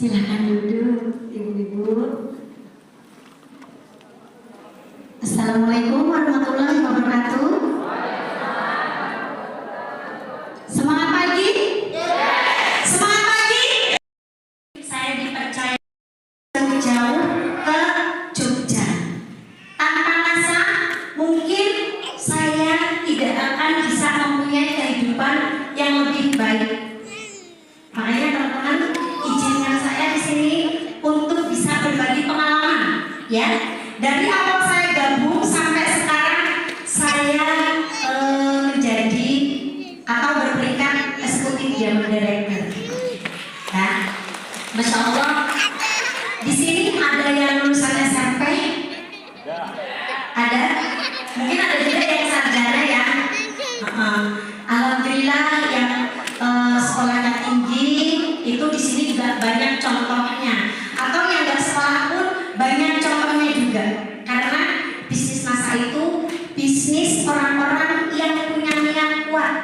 Silahkan duduk, ibu-ibu. Assalamualaikum warahmatullahi wabarakatuh. Semangat pagi? Semangat pagi? Saya dipercaya jauh ke Jogja. Tanpa masa, mungkin saya tidak akan bisa mempunyai kehidupan yang lebih baik. Makanya teman-teman, izinkan saya di sini untuk bisa berbagi pengalaman, ya. Dari awal saya gabung sampai sekarang saya menjadi atau berperingkat eksekutif General Director. Ya, Masya Allah. Di sini ada yang lulusan SMP, ada, mungkin ada juga yang sarjana ya. Alhamdulillah yang sekolahnya tinggi itu di sini juga banyak contohnya, atau yang nggak sekolah pun banyak contohnya juga. Karena bisnis masa itu bisnis orang-orang yang punya niat kuat,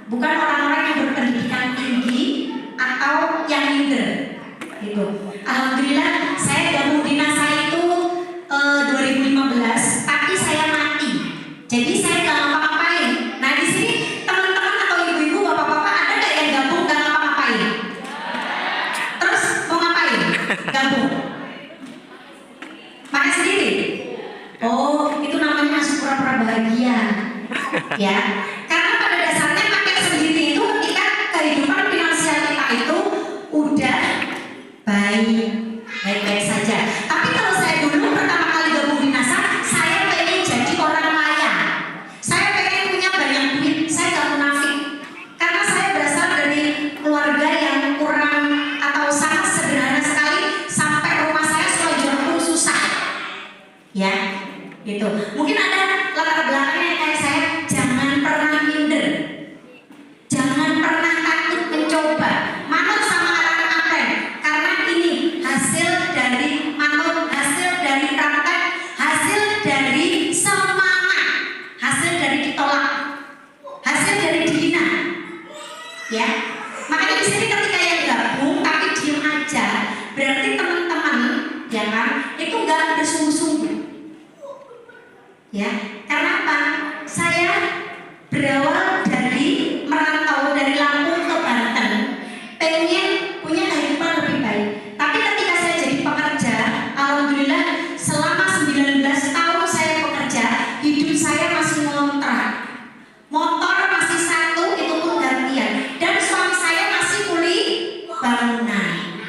bukan orang-orang yang berpendidikan tinggi atau yang minder. Gitu. Alhamdulillah saya gabung di NASA itu 2015, tapi saya mati. Jadi saya nggak ngapa-ngapain. Nah di sini teman-teman atau ibu-ibu, bapak-bapak ada nggak yang gabung nggak ngapa-ngapain? Terus mau ngapain? Gabung? Pakai sendiri? Oh, itu namanya masih pura-pura bahagia, ya. Karena pada dasarnya pakai sendiri itu ketika kehidupan finansial kita itu udah baik-baik saja. Tapi kalau saya dulu pertama kali gabung di NASA, saya pengen jadi orang kaya. Saya pengen punya banyak duit. Saya gak munafik. Karena saya berasal dari keluarga yang kurang atau sangat sederhana sekali, sampai rumah saya sekolah jual pun susah. Ya, gitu. Mungkin ada latar belakangnya kayak saya. Jangan pernah minder. Jangan pernah takut mencoba. Manut sama anak apren. Karena ini hasil dari manut, hasil dari praktek, hasil dari semangat, hasil dari ditolak, hasil dari dihina. Ya, makanya di sini ketika yang gabung tapi diem aja, berarti teman-teman, ya kan, itu nggak bersungguh-sungguh. Ya, karena apa? Saya berawal dari merantau dari Lampung ke Banten, pengen punya kehidupan lebih baik. Tapi ketika saya jadi pekerja, alhamdulillah selama 19 tahun saya bekerja, hidup saya masih ngontrak. Motor masih satu, itu pun gantian. Dan suami saya masih kuli bangunan.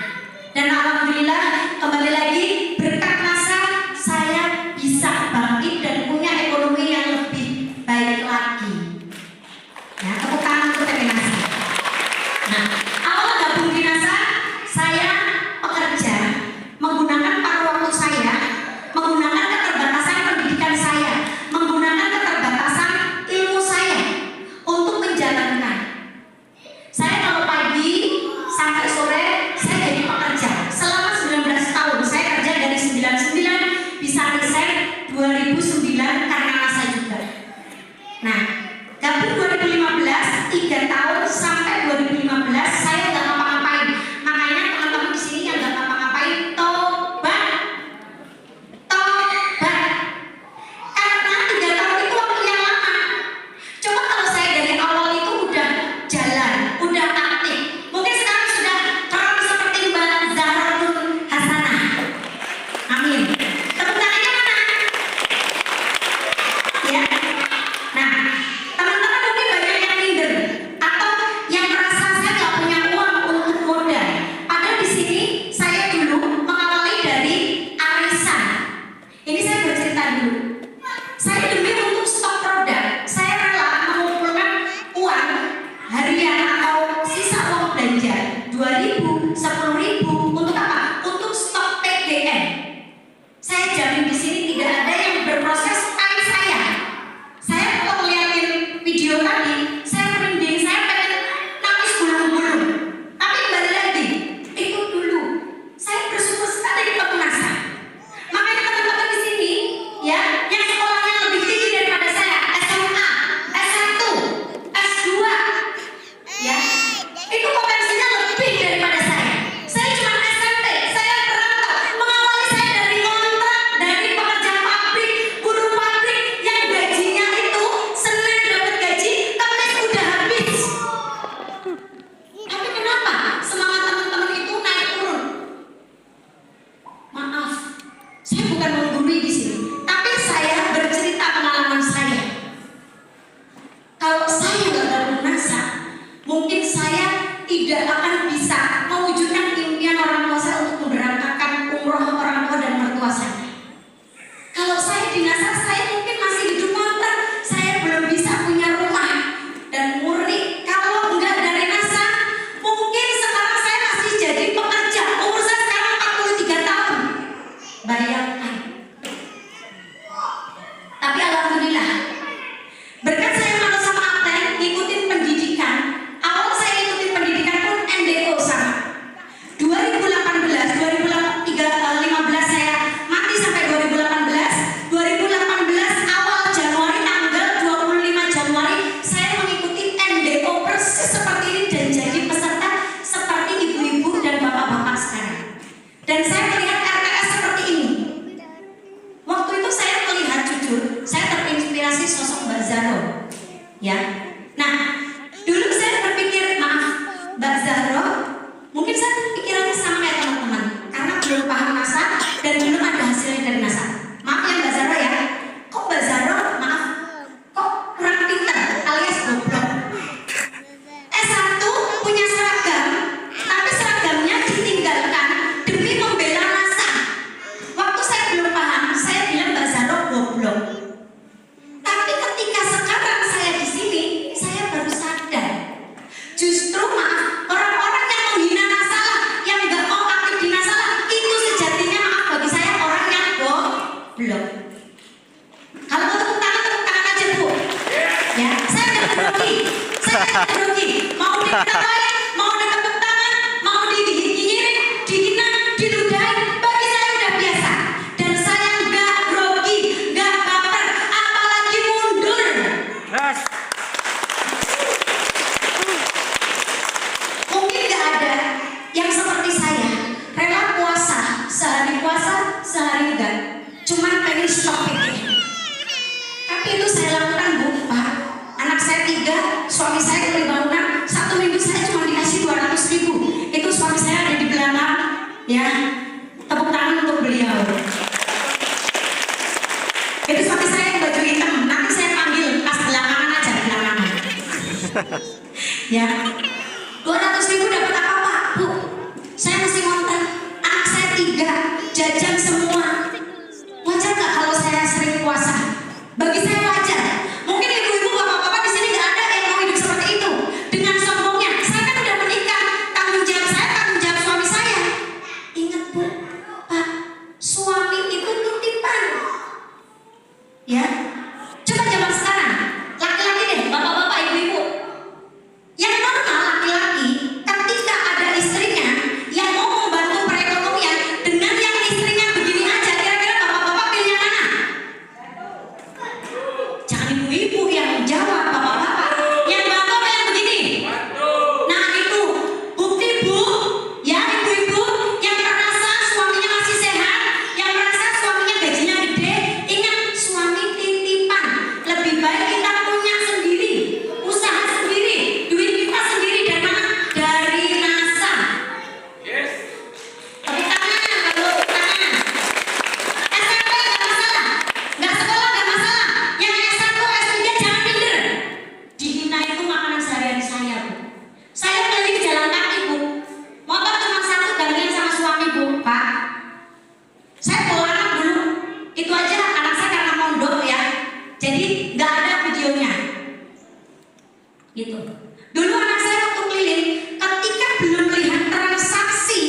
Dan alhamdulillah kembali lagi berkat NASA saya bisa bangkit dan punya ekonomi yang lebih baik lagi. Ya, tepuk tangan untuk NASA. Nah, awal gabung di NASA, saya pekerja menggunakan paruh waktu saya, menggunakan keterbatasan pendidikan saya, menggunakan keterbatasan ilmu saya untuk menjalankan. Saya kalau pagi sampai sore saya jadi pekerja. Selama 19 tahun saya kerja dari 99 bisa resign 2009 karena NASA juga. Nah, gabung 2015, 3 tahun sampai 2015 saya nggak ngapa-ngapain. Makanya teman-teman di sini yang nggak ngapa-ngapain, tobat. Karena 3 tahun itu waktu yang lama. Coba kalau saya dari awal itu udah jalan, udah aktif, mungkin sekarang sudah keren seperti Mbak Zahratul Hasanah. Amin. Tepuk tangannya mana? Ya. Nah, teman-teman mungkin banyak yang minder atau yang merasa saya nggak punya uang untuk modal. Padahal di sini saya dulu mengawali dari arisan. Ini saya bercerita dulu. Saya demi untuk stok produk, saya rela mengumpulkan uang harian atau sisa uang belanja 2.000, 10.000 untuk apa? Untuk stok TGM. Saya jamin di sini tidak ada yang berproses seperti saya. Saya kalau ngeliatin video tadi, saya merinding, saya pengen nangis bulu-bulu. Tapi kembali lagi, itu dulu saya bersyukur sekali di NASA. Makanya teman-teman di sini, ya, yang sekolahnya lebih tinggi daripada saya, SMA, S1, S2, ya, itu potensinya lebih daripada saya. Saya cuma SMP. Ya. Nah, dulu saya berpikir, maaf Mbak Zahro, mungkin saya pikirannya sama kayak teman-teman, karena belum paham NASA dan belum ada hasilnya dari NASA. Maaf ya Mbak Zahro ya, kok Mbak Zahro, maaf, kok kurang pintar alias goblok. S1 punya seragam, tapi seragamnya ditinggalkan demi membela NASA. Waktu saya belum paham, saya bilang Mbak Zahro goblok. Tapi ketika sekarang saya di sini, saya baru sadar. Justru maaf, orang-orang yang menghina NASA lah, yang nggak mau aktif di NASA lah, itu sejatinya maaf bagi saya orang yang goblok. Kalau mau tepuk tangan aja Bu. Ya, saya nggak grogi, saya nggak grogi. Mau diketawain, mau ditepuk tangan, mau dinyinyirin, dihina, diludahin, bagi saya udah biasa. Dan saya nggak grogi, nggak baper, apalagi mundur. Mungkin nggak ada yang seperti saya, rela puasa, sehari enggak, cuman pengen stop ini. Tapi itu saya lakukan Bu, Pak. Anak saya 3, suami saya beli bangunan, 1 minggu saya cuma dikasih 200.000. Itu suami saya ada di belakang, ya. Tepuk tangan untuk beliau. Itu suami saya yang baju hitam, nanti saya panggil pas belakangan aja, belakangan. Ya. 200.000 dapat apa Pak? Bu, saya masih ngontrak. Anak saya 3, jajan semua. Wajar nggak kalau saya sering puasa? Bagi saya wajar. Mungkin ibu-ibu, bapak-bapak di sini nggak ada yang mau hidup seperti itu. Dengan sombongnya, saya kan udah menikah. Tanggung jawab saya, tanggung jawab suami saya. Ingat Bu, Pak, suami itu titipan. Ya, coba zaman sekarang, laki-laki deh, bapak-bapak, ibu-ibu. Yang normal laki-laki ketika ada istrinya yang mau membantu perekonomian dengan yang istrinya begini aja, kira-kira bapak-bapak pilih yang mana? Jangan ibu-ibu yang jawab, bapak-bapak. Yang bantu apa yang begini? Nah itu bukti Bu, ya ibu-ibu yang merasa suaminya masih sehat, yang merasa suaminya gajinya gede, ingat suami titipan. Lebih baik kita punya sendiri, usaha sendiri, duit kita sendiri dari mana? Dari NASA. Tepuk tangan, kalau tepuk tangan. SMP nggak masalah, nggak sekolah nggak masalah. Yang S1, S3 jangan minder. Dihina itu makanan sehari-hari saya Bu. Saya keliling jalan kaki Bu. Motor cuma 1 gantian sama suami Bu. Pak, saya bawa anak dulu. Itu aja anak saya karena mondok ya. Jadi nggak ada videonya. Gitu. Dulu anak saya waktu keliling, ketika belum melihat transaksi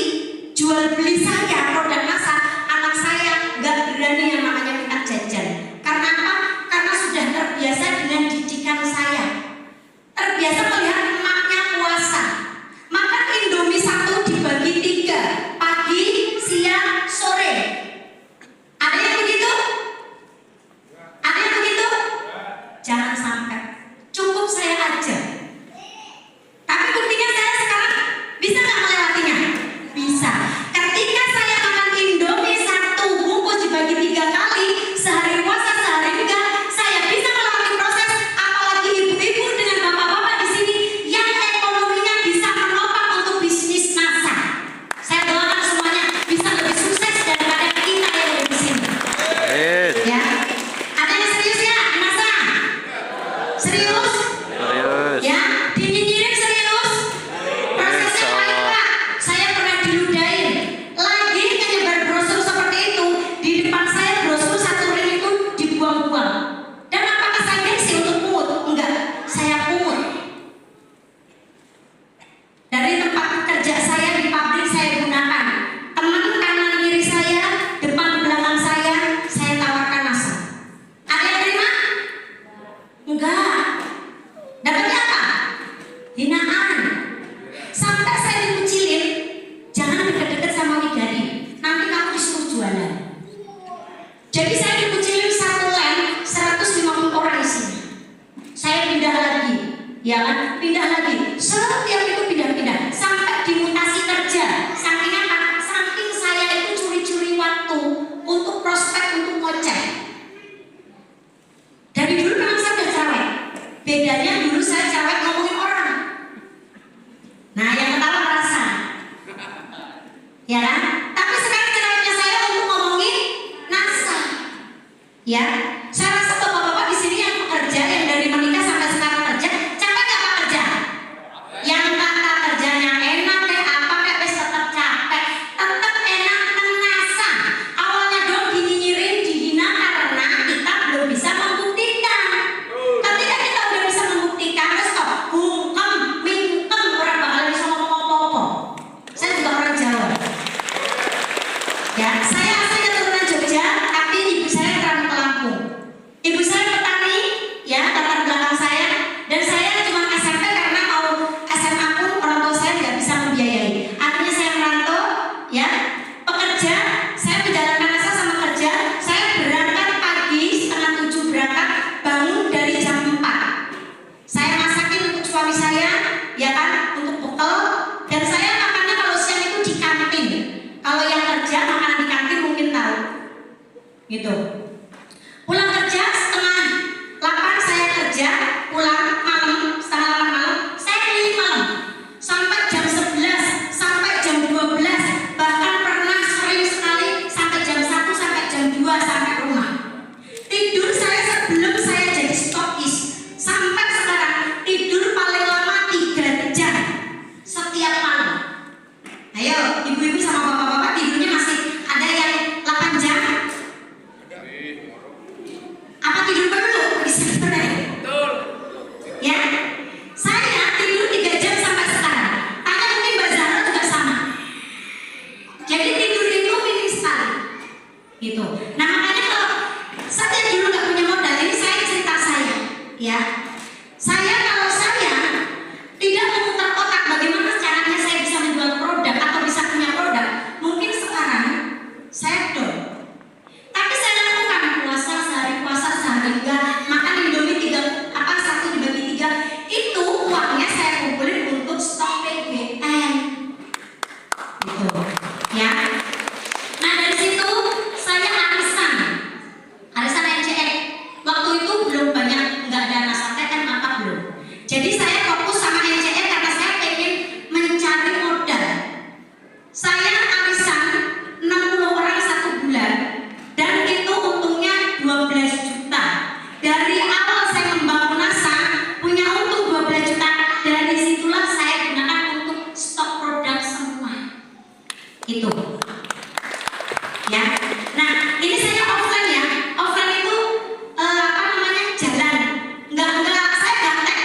jual beli saya produk NASA, anak saya nggak berani yang namanya minta jajan. Karena apa? Karena sudah terbiasa dengan didikan saya. Terbiasa melihat emaknya puasa. Makan Indomie 1 dibagi 3, pagi, siang, sore. Ada yang begitu? Ada yang begitu? Jangan sampai. Cukup saya aja. Tapi buktinya saya sekarang bisa nggak melewatinya? Bisa. Ketika saya makan Indomie 1 bungkus dibagi 3 kali, sehari puasa sehari enggak, saya bisa melewati proses. Apalagi ibu-ibu dengan bapak-bapak di sini yang ekonominya bisa menopang untuk bisnis NASA. Saya doakan semuanya bisa lebih sukses daripada kita yang ada di sini. Ya. Ada yang serius ya, NASA? Serius? Ya, dinyinyirin serius. Prosesnya lain Pak. Saya pernah diludahin. Lagi menyebar brosur seperti itu, di depan saya brosur 1 ring itu dibuang-buang. Dan apakah saya gengsi untuk pungut? Enggak, saya pungut. Dari tempat kerja saya di pabrik saya gunakan. Teman kanan kiri saya, depan belakang saya tawarkan NASA. Ada yang terima? Enggak. Dapatnya apa? Hinaan. Sampai saya dikucilin, jangan deket-deket sama Widari, nanti kamu disuruh jualan. Jadi saya dikucilin 1 lem, 150 orang isinya. Saya pindah lagi, ya kan? Pindah lagi. Setiap itu pindah-pindah, sampai dimutasi kerja. Saking apa? Saking saya itu curi-curi waktu untuk prospek, untuk ngoceh. Dari dulu memang saya udah cerewet. Bedanya dulu saya cewek ngomongin orang. Nah, yang ketawa merasa. Ya kan? Tapi sekarang cerewetnya saya untuk ngomongin NASA. Ya, saya rasa bapak-bapak di sini yang pekerja, yang dari menikah sampai sekarang kerja, capek nggak Pak kerja? Yang kata kerjanya enak kayak apa kayak wes tetap capek, tetap enak nang NASA. Awalnya dong dinyinyirin, dihina karena kita belum bisa membuktikan. Ketika kita udah bisa membuktikan, terus kok bungkem, mingkem, orang bakal bisa ngomong apa-apa. Saya juga orang Jawa. Ya, saya asalnya keturunan Jogja, tapi ibu saya orang Lampung. Ibu saya petani, ya, latar belakang saya, dan saya cuma SMP karena mau SMA pun orang tua saya nggak bisa membiayai. Artinya saya merantau, ya, pekerja, saya menjalankan asa sama kerja. Saya berangkat pagi setengah 7 berangkat, bangun dari jam 4. Saya masakin untuk suami saya, ya kan, untuk bekal, dan saya makannya kalau siang itu di kantin. Kalau yang kerja makanan di kantin mungkin tahu, gitu. Pulang kerja setengah 8 saya kerja, pulang malam setengah 8 malam, saya keliling malam sampai jam 11, sampai jam 12, bahkan pernah sering sekali sampai jam 1 sampai jam 2 sampai rumah. Tidur saya sebelum saya jadi stokis sampai sekarang tidur paling lama 3 jam setiap malam. Ayo, ibu-ibu sama bapak-bapak tidurnya masih ada yang 8 jam? Apa tidur perlu? Bisa betul. Ya, saya tidur 3 jam sampai sekarang. Tanya mungkin Mbak Zahra juga sama. Jadi tidur itu minim sekali, gitu. Nah makanya kalau saya dulu nggak punya modal, ini saya cerita saya, ya. Kalau saya tidak memutar otak bagaimana caranya saya bisa menjual produk atau bisa punya produk, mungkin sekarang saya down. Tapi saya lakukan puasa sehari enggak, makan Indomie 1 dibagi 3, itu uangnya saya kumpulin untuk stok PBN, gitu, ya. Nah dari situ saya arisan NCE. Waktu itu belum banyak, nggak ada NASATM apa belum. Jadi saya fokus sama NCE karena saya pengen mencari modal. Saya arisan 60 orang 1 bulan, dan itu untungnya 12 juta. Dari awal saya membangun NASA punya untung 12 juta. Dari situlah saya gunakan untuk stok produk semua. Itu. Ya. Nah, ini saya offline ya. Offline itu jalan. Enggak saya gaptek.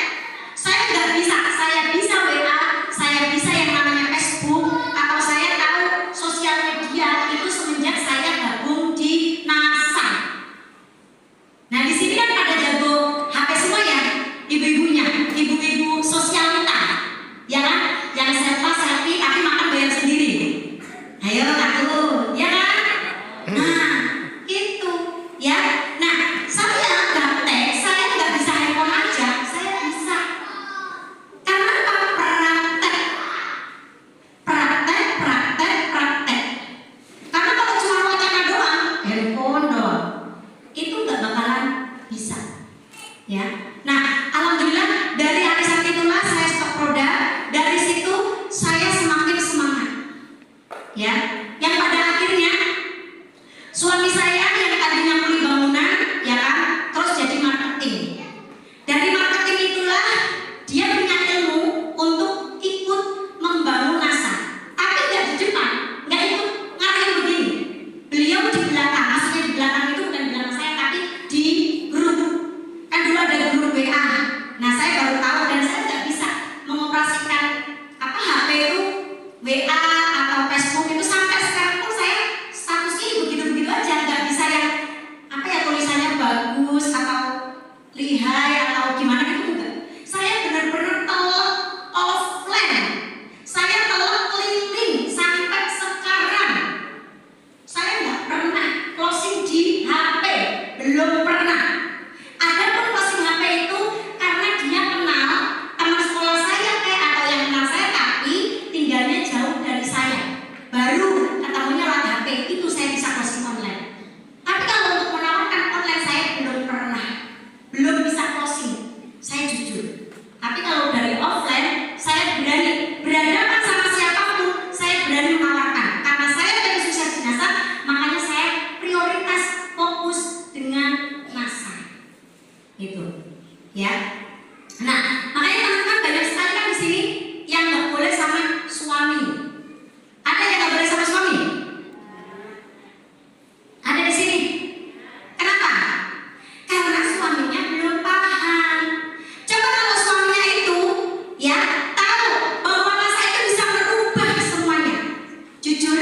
Saya nggak bisa. Saya bisa WA, saya bisa yang namanya Facebook, atau saya tahu sosial media itu semenjak saya gabung di NASA. Nah di sini kan pada jago HP semua ya, ibu-ibunya, ibu-ibu sosialita, ya kan? Yang selfie tapi makan bayar sendiri. Ayo aku, ya kan? Nah itu, ya. Nah saya gaptek, saya nggak bisa handphone aja, saya bisa. Karena apa? Praktek. Karena kalau cuma wacana doang, handphone doang, itu nggak bakalan bisa, ya. Nah, alhamdulillah dari arisan itulah saya stok produk. Dari situ saya semakin semangat, ya. Yang pada akhirnya suami saya yang tadinya beli bangunan, ya kan, terus jadi marketing. Dari marketing itulah dia punya ilmu untuk ikut membangun NASA. Tapi nggak di depan, nggak ikut ngarahin begini. Beliau di belakang, maksudnya di belakang itu bukan di belakang saya, tapi di grup. Kan dulu ada grup WA. Nah saya baru tahu, dan saya nggak bisa mengoperasikan HP itu WA atau Facebook itu sampai sekarang pun saya statusnya begitu-begitu aja, nggak bisa yang tulisannya bagus atau lihai atau gimana gitu enggak. Saya benar-benar telak offline. Saya telak keliling sampai sekarang. Saya nggak pernah closing di HP, belum pernah. Ada pun closing HP itu karena dia kenal teman sekolah saya atau yang kenal saya, tapi tinggalnya jauh dari saya. Baru ketemunya lewat HP, itu saya bisa closing online. Tapi kalau untuk menawarkan online saya belum pernah, belum bisa closing. Ya. Nah, makanya teman-teman banyak sekali kan di sini yang nggak boleh sama suami. Ada yang nggak boleh sama suami? Ada di sini. Kenapa? Karena suaminya belum paham. Coba kalau suaminya itu ya tahu bahwa nasa itu bisa merubah semuanya. Jujur,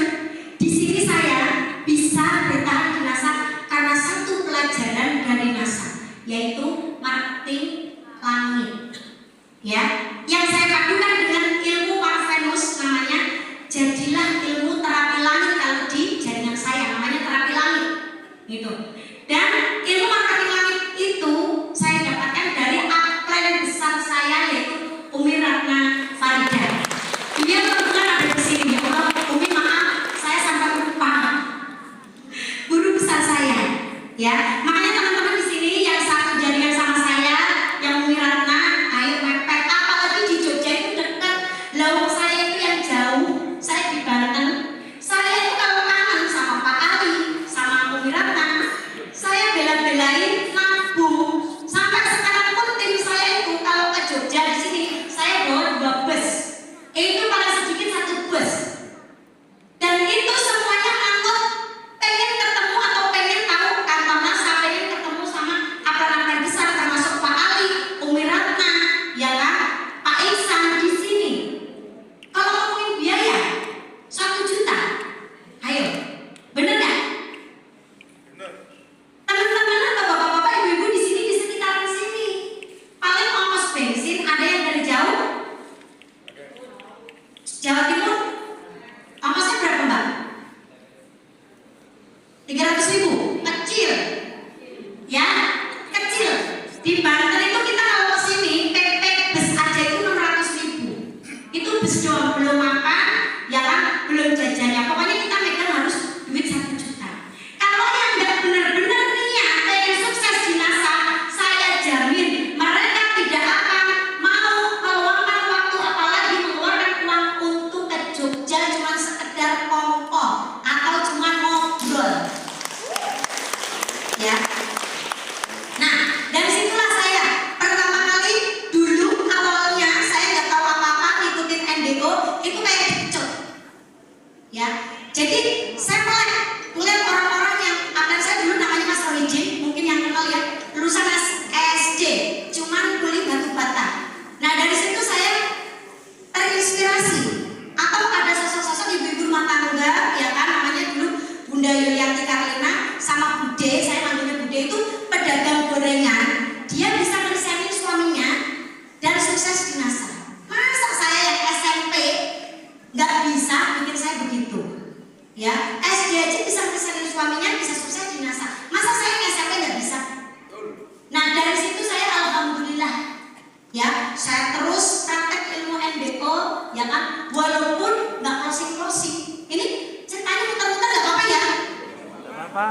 di sini saya bisa bertahan di nasa karena satu pelajaran dari nasa, yaitu marketing langit. Ya, yang saya padukan dengan ilmu Parvenus namanya jadilah ilmu terapi langit kalau di jaringan saya namanya terapi langit. Gitu. Dan ilmu marketing langit itu saya dapatkan dari upline besar saya yaitu Umi Ratna Farida. Dia kebetulan ada di sini. Ya Allah, Umi maaf, saya sampai lupa. Guru besar saya. Ya, makanya teman-teman di sini yang satu jaringan sama saya, yang Umi Ratna, ayo mepet. Apalagi di Jogja itu dekat. Lalu saya itu yang jauh, saya di Banten. Saya itu kalau kangen sama Pak Ali, sama Umi Ratna, saya bela-belain nabung. Sampai sekarang pun tim saya itu kalau ke Jogja di sini, saya bawa 2 bus. Itu paling sedikit 1 bus. Dan itu semuanya angkot pengen ketemu atau pengen tahu kantor nasa, pengen ketemu sama apa-apa besar termasuk Pak Ali, Umi Ratna, ya kan, Pak Iksan di sini. Kalau ngomongin biaya 1 juta, ayo, bener nggak? Teman-teman atau bapak-bapak, ibu-ibu di sini di sekitaran sini, paling ongkos bensin ada yang dari jauh, Jawa Timur, ongkosnya berapa mbak? 300.000, kecil, ya, kecil. Di Banten itu kita kalau ke sini, PP bus aja itu 600.000. Itu bus doang, belum makan, ya kan, belum jajannya. Pokoknya kita megang harus duit 1 juta. Kalau yang nggak benar-benar niat pengen sukses di nasa, saya jamin mereka tidak akan mau meluangkan waktu, apalagi mengeluarkan uang untuk ke Jogja cuma sekedar kongko atau cuma ngobrol. Ya. Nah, dari situlah saya pertama kali dulu awalnya saya nggak tahu apa-apa ngikutin NDO itu kayak dipecut. Ya. Jadi saya melihat orang-orang yang akan saya dulu namanya Mas Rohijin, mungkin yang kenal ya, lulusan SD, cuman kuliah batu bata. Nah, dari situ saya terinspirasi. Atau ada sosok-sosok ibu-ibu rumah tangga, ya kan, namanya dulu Bunda Yulianti Karlina sama Bude, saya manggilnya Bude, itu pedagang gorengan. Dia bisa mendesain suaminya dan sukses di nasa. Masa saya yang SMP nggak bisa bikin saya begitu? Ya, SD aja bisa mendesain suaminya, bisa sukses di nasa. Masa saya yang SMP nggak bisa? Nah, dari situ saya alhamdulillah, ya, saya terus praktek ilmu NBO, ya kan, walaupun nggak closing. Ini ceritanya muter-muter nggak apa-apa ya? Nggak apa-apa.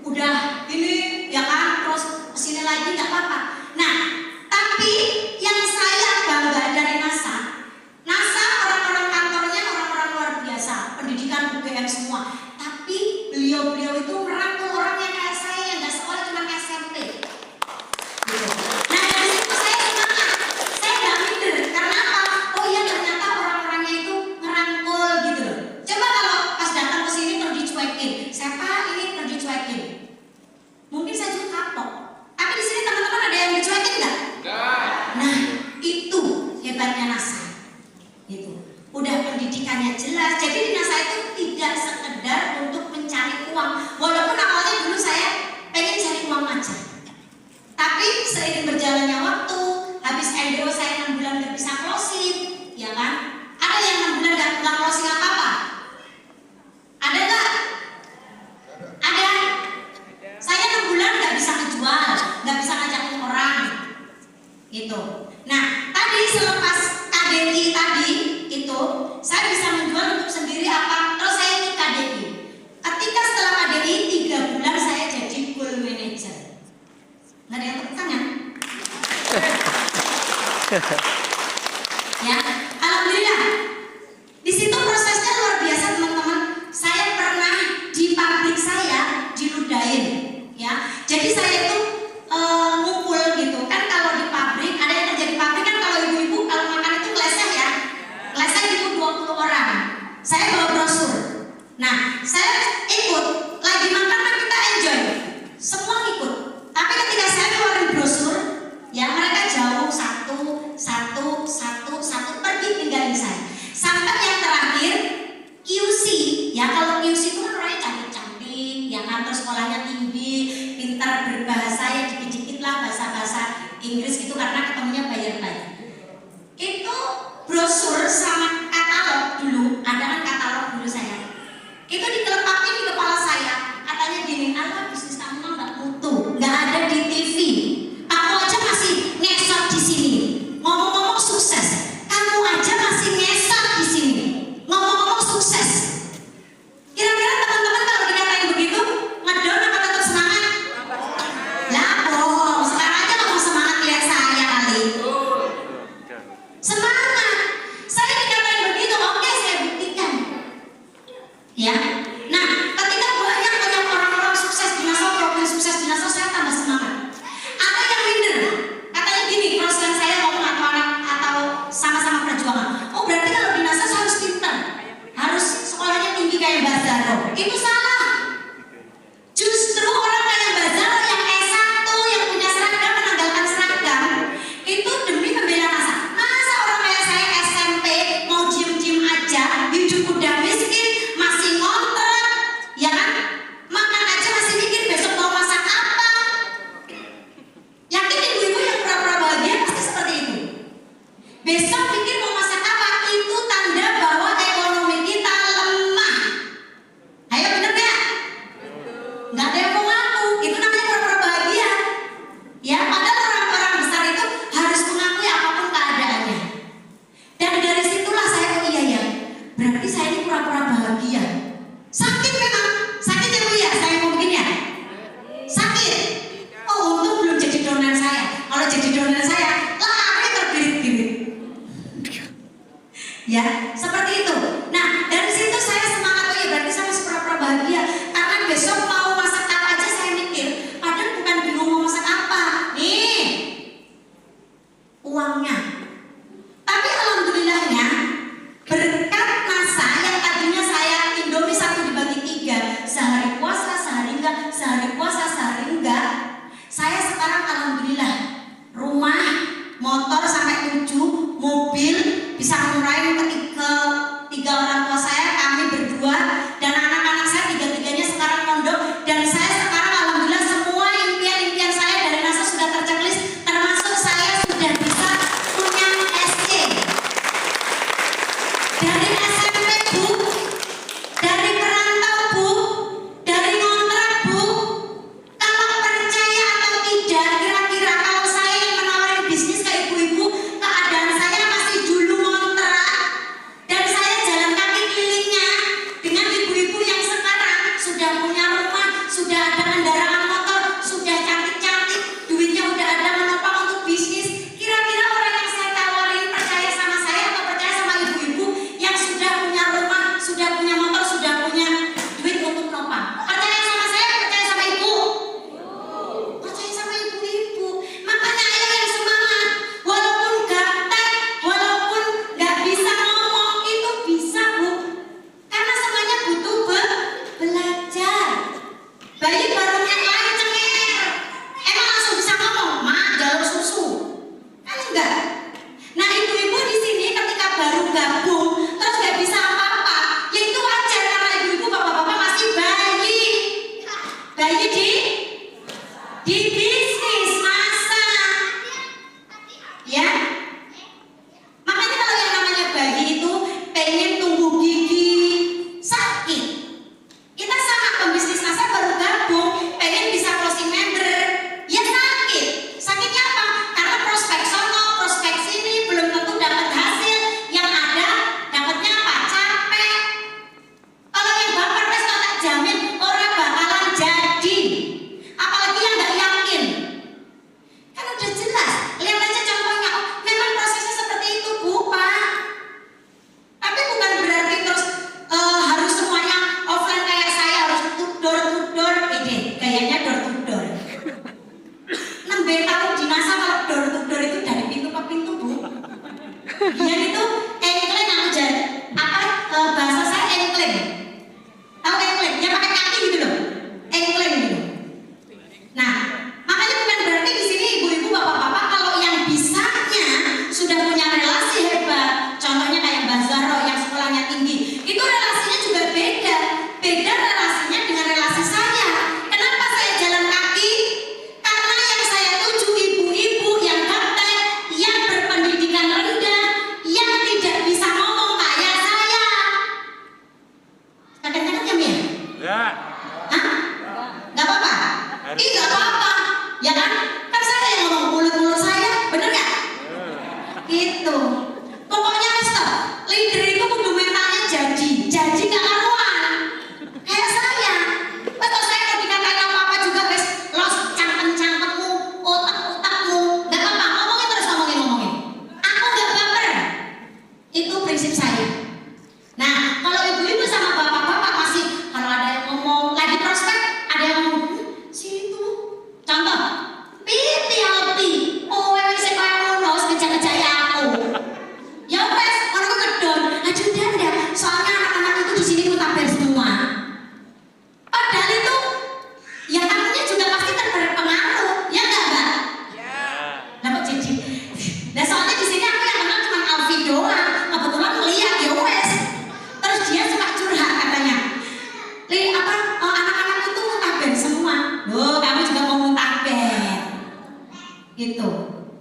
Udah ini, ya kan, terus kesini lagi nggak apa-apa. Nah, tapi yang saya bangga dari nasa orang-orang kantornya orang-orang luar biasa, pendidikan UGM semua. Tapi beliau-beliau itu merangkul orang yang kayak saya yang nggak sekolah cuma SMP. Gitu. Nah, dari situ saya semangat, saya nggak minder. Karena apa? Oh iya, ternyata orang-orangnya itu merangkul gitu loh. Coba kalau pas datang ke sini terus dicuekin, siapa ini terus dicuekin? Mungkin saya juga kapok. Tapi di sini teman-teman ada yang dicuekin nggak? Nah, itu hebatnya nasa. Gitu. Udah pendidikannya jelas. Jadi di nasa itu tidak sekedar untuk mencari uang. Walaupun awalnya dulu saya pengen cari uang aja. Tapi seiring berjalannya waktu, habis NDO saya 6 bulan nggak bisa closing, ya kan? Ada yang 6 bulan nggak closing apa-apa? Ada nggak? Ada. Saya 6 bulan nggak bisa ngejual, nggak bisa ngajakin orang, gitu. Nah, tadi selepas KDI tadi itu, saya bisa menjual untuk sendiri apa? Terus saya ikut KDI. Ketika setelah KDI 3 bulan saya jadi goal manager. Nggak ada yang tepuk tangan? Ya, alhamdulillah. Di situ prosesnya luar biasa teman-teman. Saya pernah di pabrik saya diludahin, ya. Jadi saya itu ngumpul gitu kan. Inggris itu karena ketemunya bayar-bayar. Itu brosur sama katalog dulu, ada kan katalog dulu saya. Itu dikeletakin di kepala saya, katanya gini, Allah bisnis kamu nggak mutu, nggak ada di TV. Aku aja masih ngesot di sini, ngomong-ngomong sukses. Kamu aja masih ngesot di sini, ngomong-ngomong sukses. Kira-kira teman-teman kalau dikatain begitu, ngedon apa tetap semangat? Lah bohong, sekarang aja ngomong semangat lihat saya kali. Semangat. Saya dikatain begitu, oke saya buktikan. Ya. Nah, ketika banyak orang-orang sukses di Nassau, problem sukses di Nassau, saya tambah semangat. Ada yang minder, katanya gini, kalau selain saya ngomong atau sama-sama perjuangan. Oh berarti kalau di Nassau saya harus pintar, harus sekolahnya tinggi kayak Mbak Zaro. Itu salah. Justru orang kayak Mbak Zaro yang S1, yang punya seragam, menanggalkan seragam, itu demi membela Nassau. Masa orang kayak saya SMP mau diem-diem aja, hidup udah miskin, masih ngontrak, ya kan? Makan aja masih mikir besok mau masak apa. Yakin ibu-ibu yang pura-pura bahagia pasti seperti itu. Besok pikir mau masak apa, itu tanda bahwa ekonomi kita lemah. Ayo bener gak? Gak ada yang mau ngaku, itu namanya pura-pura bahagia. Ya, padahal orang-orang besar itu harus mengakui apapun keadaannya. Dan dari situlah saya, oh iya ya, berarti saya ini pura-pura bahagia. Sakit memang, sakit ya Bu ya, saya mau begini ya. Sakit. Oh untung belum jadi donan saya. Kalau jadi donan saya, lari terbirit-birit. Ya, seperti itu. Nah, dari situ saya semangat, oh ya berarti saya masih pura-pura bahagia. Karena besok mau masak apa aja saya mikir. Padahal bukan bingung mau masak apa. Nih, uangnya. Tapi alhamdulillahnya, berkat NASA yang tadinya saya Indomie 1 dibagi 3, sehari puasa, sehari enggak, sehari puasa, sehari enggak. Saya sekarang alhamdulillah rumah, motor sampai 7, mobil bisa ngurangin ke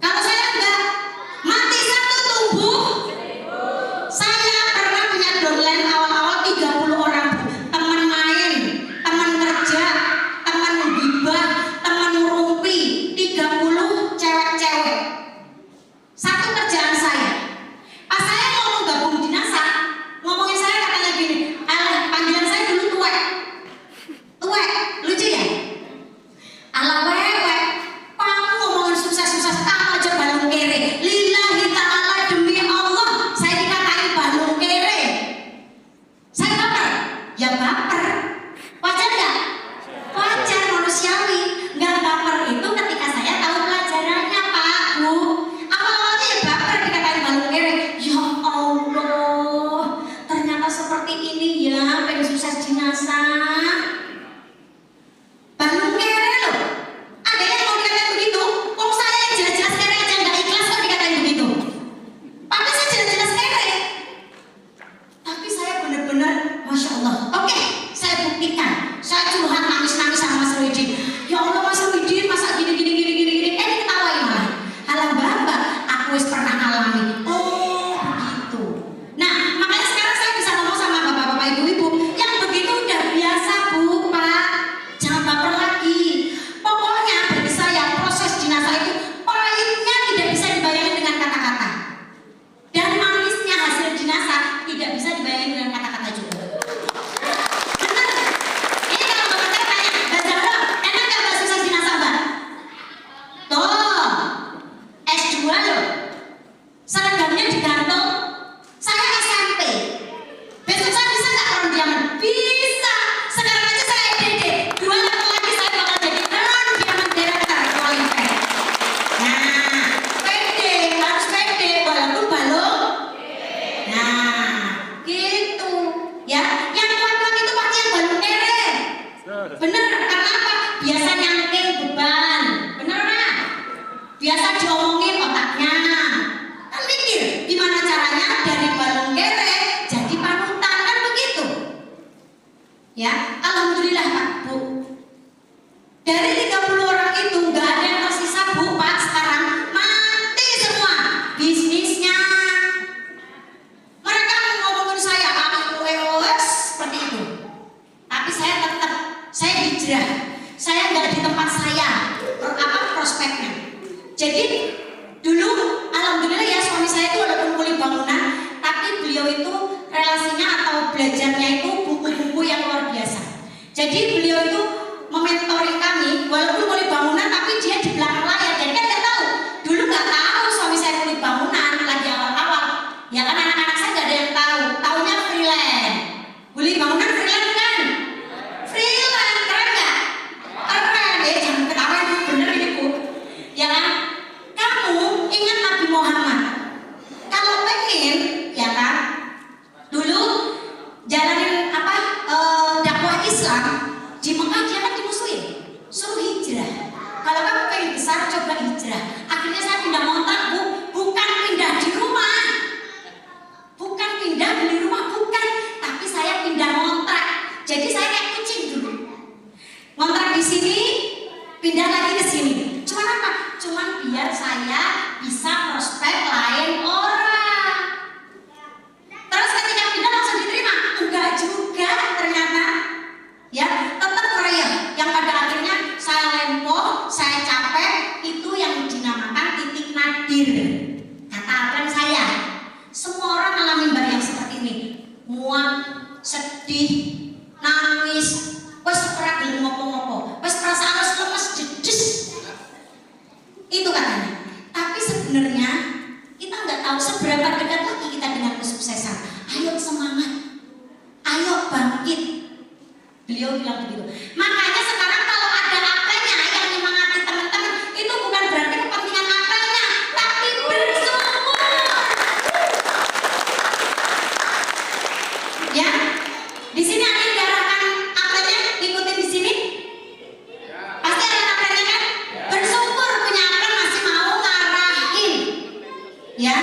Kalau saya enggak, mati satu tumbuh. Saya pernah punya downline awal-awal 30 orang, Bu. Teman main, teman kerja, teman gibah, teman ngurumpi, 30 cewek-cewek. Satu kerjaan saya. Pas saya ngomong gabung di NASA, ngomongin saya katanya gini, panggilan saya dulu tuwek. Tuwek, lucu ya? Ala wewe, kamu ngomongin sukses-sukses, kamu aja balung kere. Lillahi ta'ala, demi Allah, saya dikatain balung kere. Saya baper? Ya baper. Wajar gak? Wajar, manusiawi. Gak baper itu ketika saya tahu pelajarannya, Pak, Bu. Awal-awalnya ya baper dikatain balung kere. Ya Allah, ternyata seperti ini ya, pengen sukses di NASA. Balung kere loh. Ada yang mau dikatain begitu? Kok saya yang jelas-jelas kere aja nggak ikhlas kok dikatain begitu? Padahal saya jelas-jelas kere. Tapi saya benar-benar, Masya Allah. Oke, saya buktikan. Saya curhat nangis-nangis sama Mas Ruidi. Ya Allah Mas Ruidi, masa gini. Diketawain malah. Halah Mbak, aku wis pernah alami. Oh begitu. Nah, makanya sekarang saya bisa ngomong sama bapak-bapak, ibu-ibu yang begitu udah biasa, Bu, Pak. Jangan baper lagi. Pokoknya bagi saya proses jenazah itu pahitnya tidak bisa dibayangin dengan kata-kata. Dan manisnya hasil jenazah tidak bisa dibayangin dengan kata-kata juga. Benar? Ini kalau bapak saya tanya, Mbak Zahra, enak gak Mbak sukses jenazah Mbak? Tuh, S2 loh. Seragamnya digantung. Saya SMP. Besok saya bisa nggak orang diaman? Bisa. Sekarang aja saya EDD. 2 tahun lagi saya bakal jadi non diaman director qualified. Nah, pede, harus pede walaupun balung. Nah, gitu. Ya, yang kuat-kuat itu pasti yang balung kere. Bener, karena apa? Biasa nyangking beban. Bener nggak? Biasa diomongin otaknya. Kan mikir gimana caranya dari balung kere jadi panutan, kan begitu. Ya, alhamdulillah Pak, Bu. Dari 30 orang itu nggak ada yang tersisa, Bu, Pak. Sekarang mati semua bisnisnya. Mereka ngomongin saya seperti itu. Tapi saya tetap, saya hijrah. Saya nggak di tempat saya. Prospeknya. Jadi dulu alhamdulillah ya, suami saya itu walaupun kuliah bangunan, tapi beliau itu relasinya atau belajarnya itu buku-buku yang luar biasa. Jadi beliau itu mementori kami walaupun kuliah bangunan, tapi dia di belakang layar. Jadi kan nggak tahu. Dulu nggak tahu suami saya kuliah bangunan lagi awal-awal. Ya kan anak-anak saya nggak ada yang tahu. Taunya freelance. Kuliah bangunan freelance kan? Freelance, keren nggak? Keren ya, jangan ketawain, bener ini Bu. Ya kan? Kamu ingat Nabi Muhammad? Kalau pengen, ya kan? Dulu jalanin dakwah Islam di Mekah, dia kan dimusuhin, suruh hijrah. Kalau kamu pengen besar, coba hijrah. Akhirnya saya pindah kontrak, Bu. Bukan pindah di rumah, bukan pindah beli rumah, bukan. Tapi saya pindah kontrak. Jadi saya kayak kucing dulu. Kontrak di sini, pindah lagi ke sini. Cuman apa? Cuman biar saya bisa prospek lain orang. Terus ketika pindah langsung diterima? Enggak juga ternyata. Ya, tetap Korea. Yang pada akhirnya saya lempoh, saya capek. Itu yang dinamakan titik nadir. Kata abang saya, semua orang alami Mbak yang seperti ini. Muak, sedih, nangis, wes ora gelem ngopo-ngopo, wes perasaan wes lemes jedes. Itu katanya. Tapi sebenarnya kita nggak tahu seberapa dekat lagi kita dengan kesuksesan. Ayo semangat, ayo bangkit. Beliau bilang begitu. Makanya sekarang kalau ada apanya yang menyemangati teman-teman, itu bukan berarti kepentingan apanya, tapi bersyukur. Ya, di sini ada yang diarahkan apanya, ikutin di sini. Pasti ada apanya kan? Bersyukur punya apa masih mau ngarahin. Ya,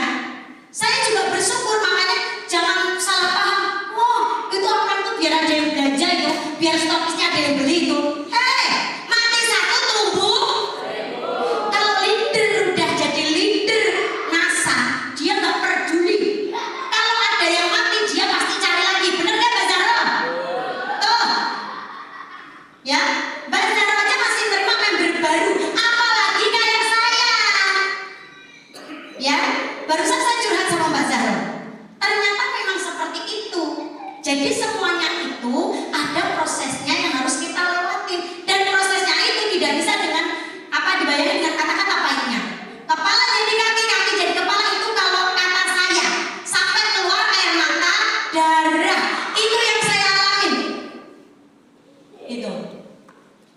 saya juga bersyukur, makanya jangan salah paham. Wah, itu apa tuh biar ada yang belanja itu, biar stokisnya ada yang beli itu. Mati satu tumbuh. Kalau leader udah Ya, barusan saya curhat sama Mbak Zahra. Ternyata memang seperti itu. Jadi semuanya itu ada prosesnya yang harus kita lewati, dan prosesnya itu tidak bisa dengan dibayani dengan kata-kata pahitnya. Kepala jadi kaki, kaki jadi kepala, itu kalau kata saya sampai keluar air mata, darah. Itu yang saya alamin. Itu.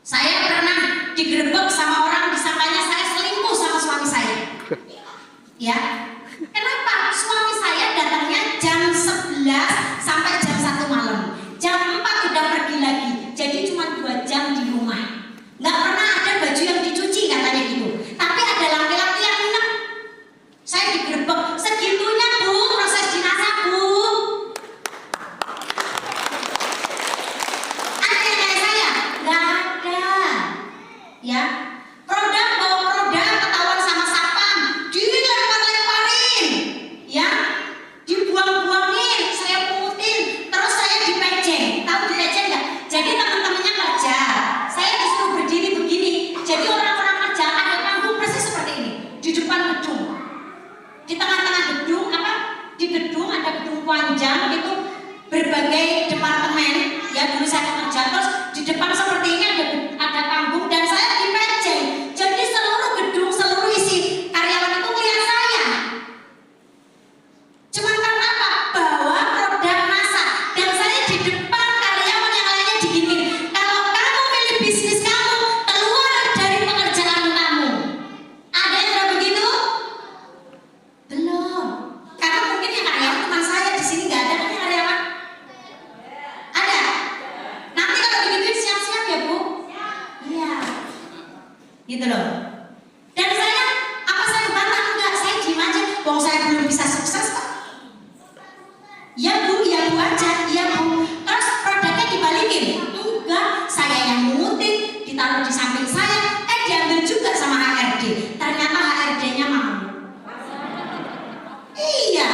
Saya pernah digerebek sama orang, disangkanya saya selingkuh sama suami saya. Ya. Kenapa? Suami saya datangnya jam 11 sampai jam 1 malam. Jam 4 udah pergi lagi. Jadi cuma 2 jam di rumah. Nggak pernah ada baju yang dicuci katanya gitu. Tapi ada laki-laki yang nginep. Saya digerebek. Segitunya Bu, proses jenazah Bu. Ada yang kayak saya? Nggak ada. Ya. Produk bawa produk ketahuan sama satpam, dilempar-lemparin, ya, dibuang-buangin, saya pungutin, terus saya dipejeng. Tahu dipejeng nggak? Jadi teman-temannya kerja, saya disuruh berdiri begini. Jadi orang-orang kerja ada panggung persis seperti ini di depan gedung, di tengah-tengah gedung di gedung ada gedung panjang itu berbagai departemen. Ya dulu saya kerja, terus di depan seperti ini ada panggung dan saya dipejeng. Jadi seluruh gedung, seluruh isi karyawan itu melihat saya. Cuman karena apa? Bawa produk NASA, dan saya di depan karyawan yang lainnya digini. Kalau kamu milih bisnis kamu, keluar dari pekerjaan kamu. Ada yang udah begitu? Belum. Karena mungkin yang karyawan teman saya di sini nggak ada kan karyawan? Ada. Nanti kalau begitu siap-siap ya Bu. Iya. Gitu loh. Dan saya, apa saya bantah? Enggak, saya diem aja. Wong saya belum bisa sukses kok. Ya Bu aja, iya Bu. Terus produknya dibalikin? Enggak, saya yang mungutin, ditaruh di samping saya, diambil juga sama HRD. Ternyata HRD-nya mau. Iya.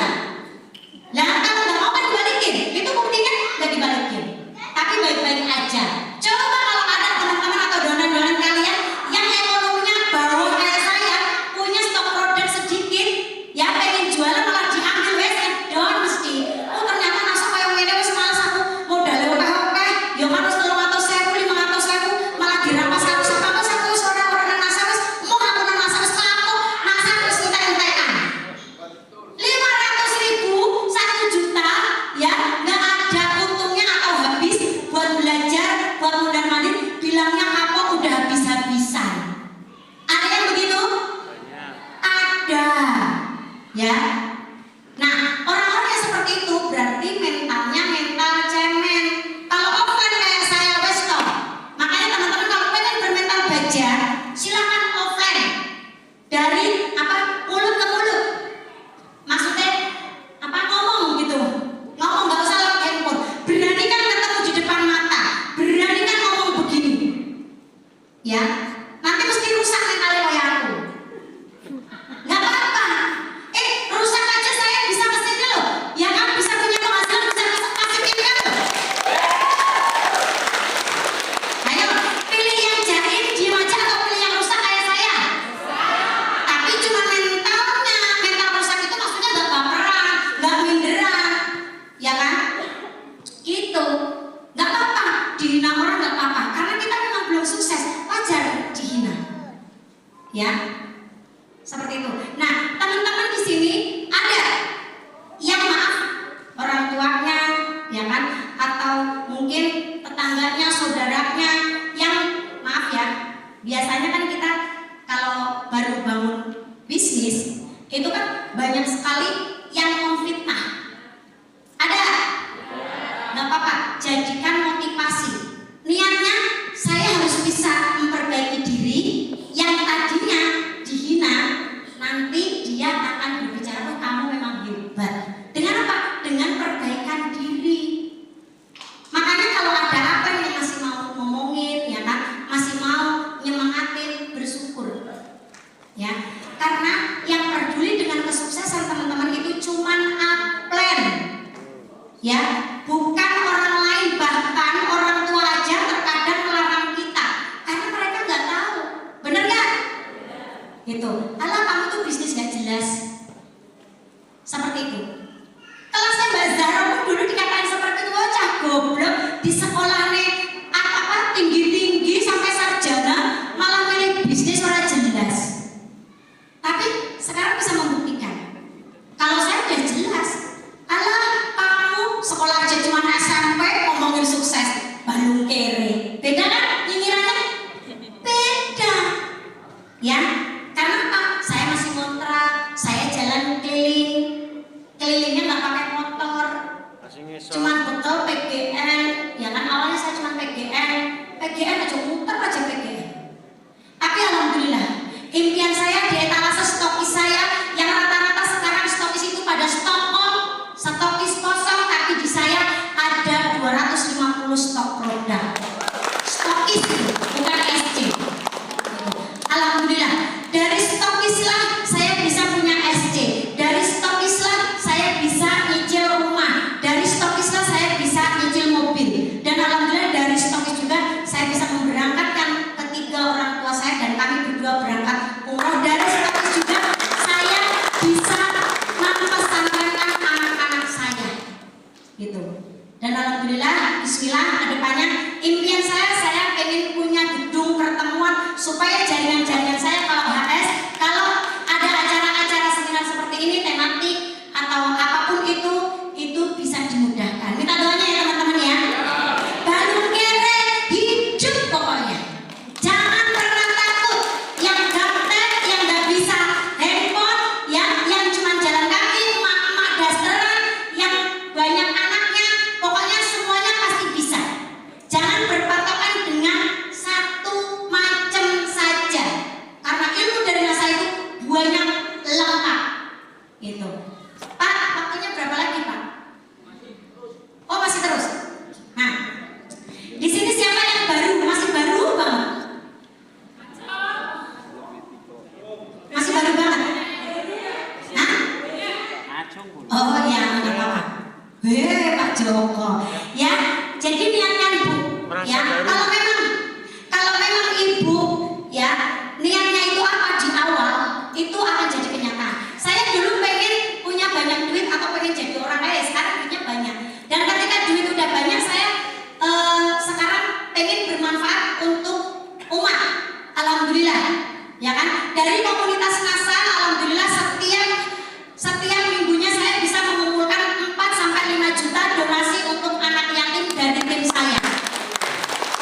Nah, kalau nggak mau kan dibalikin. Itu buktinya nggak dibalikin. Tapi baik-baik aja. Coba kalau ada teman-teman atau donan-donan kalian yang ekonominya bawah kayak saya, punya stok produk sedikit, ya pengen jualan malah diambil wes don mesti. Oh ternyata nasa kayak ngene wis malas aku modal oke-oke, ya kan wis 300.000, 500.000 malah dirampas aku sampai aku wis ora nasa wis mau aku nasa wis kapok, nasa wis entek-entekan. 500.000, 1 juta, ya nggak ada untungnya atau habis buat belajar, buat mondar-mandir, bilangnya kapok udah habis-habisan. Ada yang begitu? Ada, ya. Nah, orang-orang yang seperti itu berarti mentalnya mental cemen. Kalau offline kayak saya wes toh. Makanya teman-teman kalau pengen bermental baja, silakan offline. Dari mulut ke mulut. Maksudnya ngomong gitu. Ngomong nggak usah lewat handphone. Beranikan ketemu di depan mata. Beranikan ngomong begini. Ya, nanti mesti rusak mentalnya kayak aku. Nggak apa-apa. Rusak aja saya bisa kesini loh. Ya kan bisa punya penghasilan, bisa kasih pilihan loh. Ayo, pilih yang jahit, diem aja atau pilih yang rusak kayak saya. Tapi cuma mentalnya, mental rusak itu maksudnya nggak baperan, nggak minderan, ya kan? Gitu. Nggak apa-apa, dihina orang nggak apa-apa, karena kita memang belum sukses, wajar dihina. Ya, seperti itu. Nah, teman-teman di sini ada yang maaf orang tuanya, ya kan? Atau mungkin tetangganya, saudaranya yang maaf ya. Biasanya kan kita kalau baru bangun bisnis itu kan banyak sekali yang memfitnah. Ada? Nggak apa-apa, jadikan motivasi. Niatnya saya harus bisa memperbaiki diri. Yang tadinya dihina, nanti dia akan berbicara, oh kamu memang hebat. Dengan apa? Dengan perbaikan diri. Makanya kalau ada apa yang masih mau ngomongin, ya kan, masih mau nyemangatin, bersyukur. Ya, karena yang peduli dengan kesuksesan teman-teman itu cuman upline. Ya, bukan orang lain, bahkan orang tua aja terkadang melarang kita karena mereka nggak tahu. Bener nggak? Gitu. Alah kamu tuh bisnis nggak jelas. seperti itu. Kalau saya Mbak Zahra pun dulu dikatakan seperti itu, oh cah goblok di sekolahnya apa tinggi-tinggi sampai sarjana malah milih bisnis orang jelas. Tapi sekarang bisa membuktikan kalau saya udah jelas. Alah kamu sekolah aja cuma SMP ngomongin sukses, balung kere. Beda kan nyinyirannya? Beda. Ya, karena apa? Saya masih ngontrak, saya jalan kelilingnya nggak pakai motor, cuman betul PGN, ya kan awalnya saya cuma PGN aja muter aja PGN. Tapi alhamdulillah, impian saya di etalase stokis saya yang rata-rata sekarang stokis itu pada stokis kosong, tapi di saya ada 250 stok produk. Stokis bukan SC. Alhamdulillah, dari stokislah saya bisa punya SC, dari stokislah saya bisa nyicil rumah, dari stokislah saya bisa nyicil mobil, dan alhamdulillah dari stokis juga saya bisa memberangkatkan ketiga orang tua saya dan kami berdua berangkat umroh. Dari stokis juga saya bisa mempesankan anak-anak saya, gitu. Dan alhamdulillah, bismillah, kedepannya impian saya pengen punya gedung pertemuan supaya jaringan-jaringan saya kalau HS, kalau ada acara-acara seminar seperti ini, tematik atau apapun itu bisa dimudahkan. Minta doanya ya teman-teman ya. Balung kere hidup pokoknya. Jangan pernah takut. Yang gaptek, yang nggak bisa handphone, yang cuma jalan kaki, emak-emak dasteran, yang banyak anaknya, pokoknya semuanya pasti bisa. Jangan berpatokan dengan satu macam saja, karena ilmu dari NASA itu banyak lengkap, gitu. Pak, waktunya berapa lagi Pak? Oh masih terus. Nah, di sini siapa yang baru? Masih baru banget. Masih baru banget. Hah? Oh ya, nggak apa-apa. Pak Joko. Ya, jadi niatkan Bu. Ya, kalau memang Ibu ya niatnya itu apa di awal, itu akan jadi kenyataan. Saya dulu pengen punya banyak duit atau pengen jadi orang kaya, sekarang duitnya banyak. Dan ketika duit udah banyak, saya sekarang pengen bermanfaat untuk umat. Alhamdulillah, ya kan? Dari komunitas NASA, alhamdulillah setiap minggunya saya bisa mengumpulkan 4 sampai 5 juta donasi untuk anak yatim dari tim saya.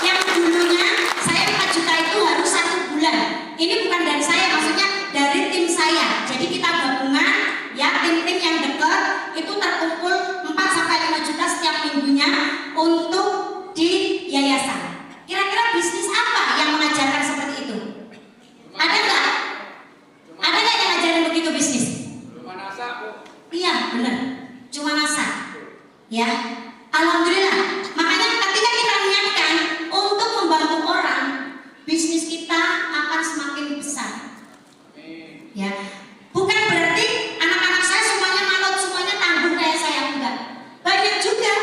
Yang dulunya saya 4 juta itu harus 1 bulan. Ini bukan dari saya, maksudnya dari tim saya. Jadi kita gabungan ya, tim-tim yang dekat itu terkumpul 4 sampai 5 juta setiap minggunya untuk di yayasan. Kira-kira bisnis apa yang mengajarkan seperti itu? Ada nggak? Ada nggak yang ngajarin begitu bisnis? Iya benar, cuma NASA. Ya, alhamdulillah. Makanya ketika kita niatkan untuk membantu orang, bisnis kita akan semakin besar. Ya, bukan berarti anak-anak saya semuanya manut, semuanya tangguh kayak saya, enggak. Banyak juga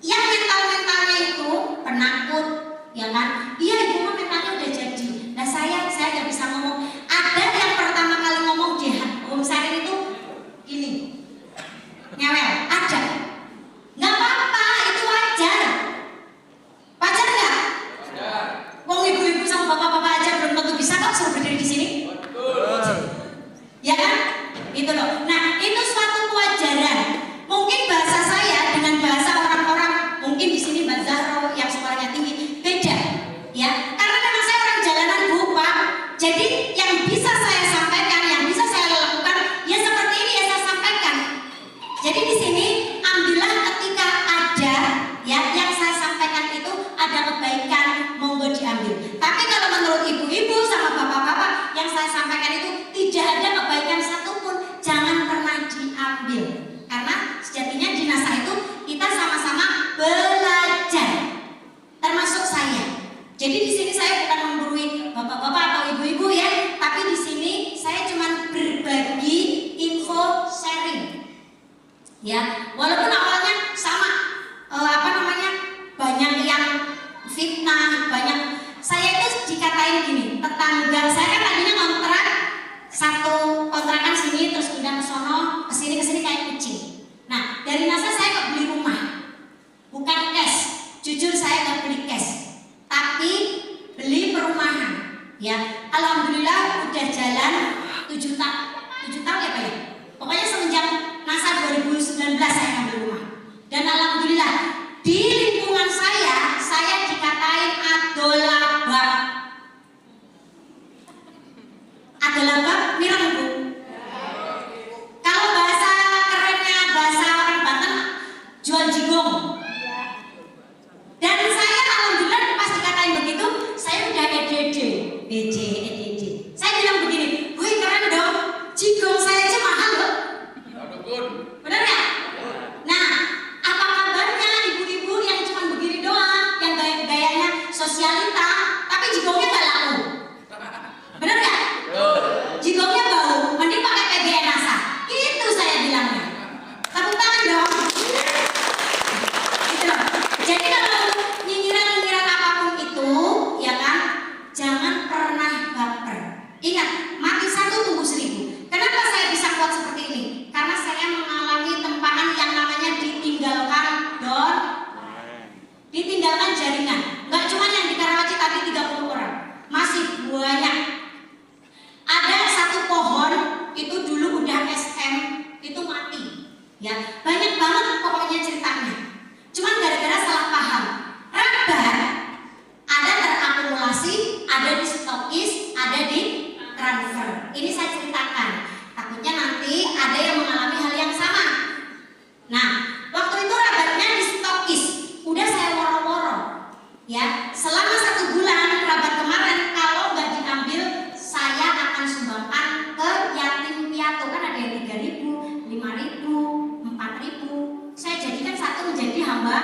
yang mentalnya itu penakut, ya kan? Iya ibu mah mentalnya udah jadi. Nah saya nggak bisa ngomong. Ada yang pertama kali ngomong di home sharing itu ini ngewel, ada. Nggak apa-apa, itu wajar. Wajar nggak? Wong ibu-ibu sama bapak-bapak aja belum tentu bisa kok suruh berdiri di sini. Ya kan? Itu loh. Nah, itu suatu kewajaran. Mungkin bahasa saya dengan bahasa orang-orang, mungkin di sini Mbak Zahra yang suaranya tinggi, beda. Ya, karena memang saya orang jalanan Bu, Pak. Jadi yang bisa saya sampaikan, yang bisa saya lakukan, ya seperti ini ya saya sampaikan. Jadi di sini ambillah ketika ada ya yang saya sampaikan itu ada kebaikan, monggo diambil. Tapi kalau menurut ibu-ibu sama bapak-bapak yang saya sampaikan itu tidak ada kebaikan satupun, jangan pernah diambil. Karena sejatinya di NASA itu kita sama-sama belajar, termasuk saya. Jadi di sini saya bukan menggurui bapak-bapak atau ibu-ibu ya, tapi di sini saya cuma berbagi info sharing. Ya, walaupun awalnya sama banyak yang fitnah, banyak. Saya itu dikatain gini, tetangga saya kan tadinya kontrak satu kontrakan sini terus pindah ke sono, ke sini ke 7 tahun ya Pak ya. Pokoknya semenjak NASA 2019 saya ngambil rumah. Dan alhamdulillah di lingkungan saya dikatain adolabak. Adolabak mirang Bu. Kalau bahasa kerennya, bahasa orang Banten, jual jigong. Dan saya alhamdulillah pas dikatain begitu, saya udah EDD. Saya bilang begini, wih keren dong, jigong saya aja mahal loh. Bener ya? Nah, apa kabarnya ibu-ibu yang cuma begini doang, yang gayanya sosialita, tapi jigongnya gak laku. Bener ya? Jigongnya bau, mending pakai PGN NASA. Itu saya bilangnya. Tepuk tangan dong. Gitu loh. Jadi kalau nyinyiran-nyinyiran apapun itu, ya kan, jangan pernah baper. Ingat, mati 1 tumbuh 1000. Kenapa saya bisa kuat seperti ini? Karena saya mengalami tempaan yang namanya ditinggalkan jaringan. Nggak cuma yang di Karawaci tadi 30 orang, masih banyak. Ada satu pohon itu dulu udah SM itu mati, ya banyak banget pokoknya ceritanya. Cuman gara-gara salah paham, rabar ada terakumulasi, ada di stokis, ada di transfer. Ini saya ceritakan, takutnya nanti ada yang mengalami hal yang sama. Nah, waktu itu rabarnya di stokis, udah saya woro-woro, ya selama 1 bulan rabar kemarin kalau nggak diambil saya akan sumbangkan ke yatim piatu, kan ada yang 3.000, 5.000, 4.000. Saya jadikan satu menjadi hamba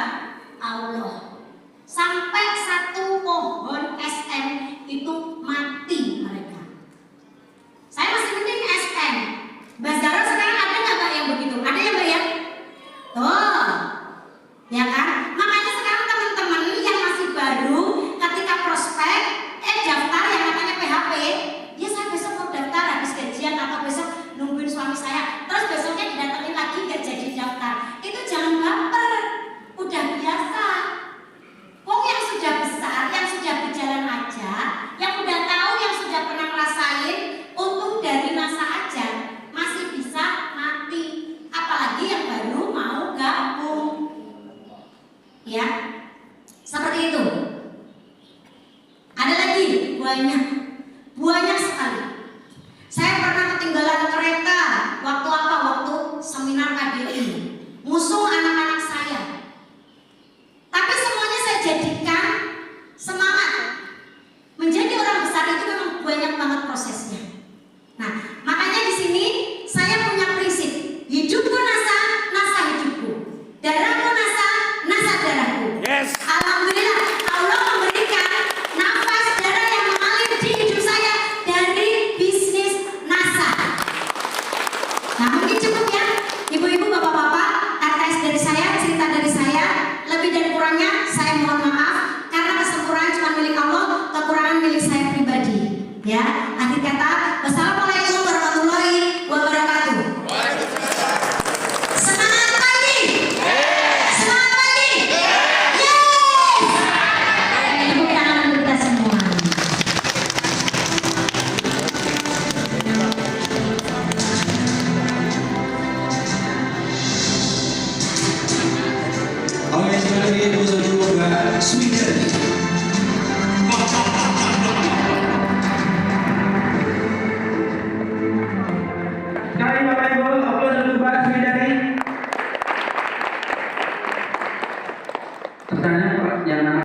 Allah. Sampai 1 pohon SM itu mati mereka. Saya masih mending SM. Basdaro sekarang ada nggak Mbak yang begitu? Ada ya Mbak ya? Tuh, ya kan? Makanya sekarang teman-teman yang masih baru ketika prospek daftar yang namanya PHP, ya saya besok mau daftar habis gajian atau besok nungguin suami saya, terus besoknya didatengin lagi nggak jadi daftar. Itu jangan baper, udah biasa. Wong yang sudah besar, yang sudah berjalan aja, yang udah tahu, yang sudah pernah ngerasain, untung dari NASA aja masih bisa mati. Apalagi yang baru mau gabung, ya seperti itu. Ada lagi banyak sekali. Saya pernah ketinggalan kereta waktu apa? Waktu seminar KDI, musuh anak-anak saya. Tapi semuanya saya jadikan semangat. Menjadi orang besar itu memang banyak banget prosesnya. Nah, makanya di sini saya punya prinsip, hidupku NASA, NASA hidupku. Darahku NASA, NASA darahku. Yes. Alhamdulillah Allah memberikan nafas darah yang mengalir di hidup saya dari bisnis NASA. Nah, mungkin cukup ya, ibu-ibu, bapak-bapak, RKS dari saya, cerita dari saya. Lebih dan kurangnya saya mohon maaf, karena kesempurnaan cuma milik Allah, kekurangan milik saya pribadi. Ya, akhir kata, wassalamualaikum warahmatullahi wabarakatuh. Semangat pagi, semangat pagi, yes. Tepuk tangan untuk kita semua. Oleh sekali Buzojuga Sweden. Sekali Bapak Ibu, Buzojuga Sweden. Pertanyaan yang nama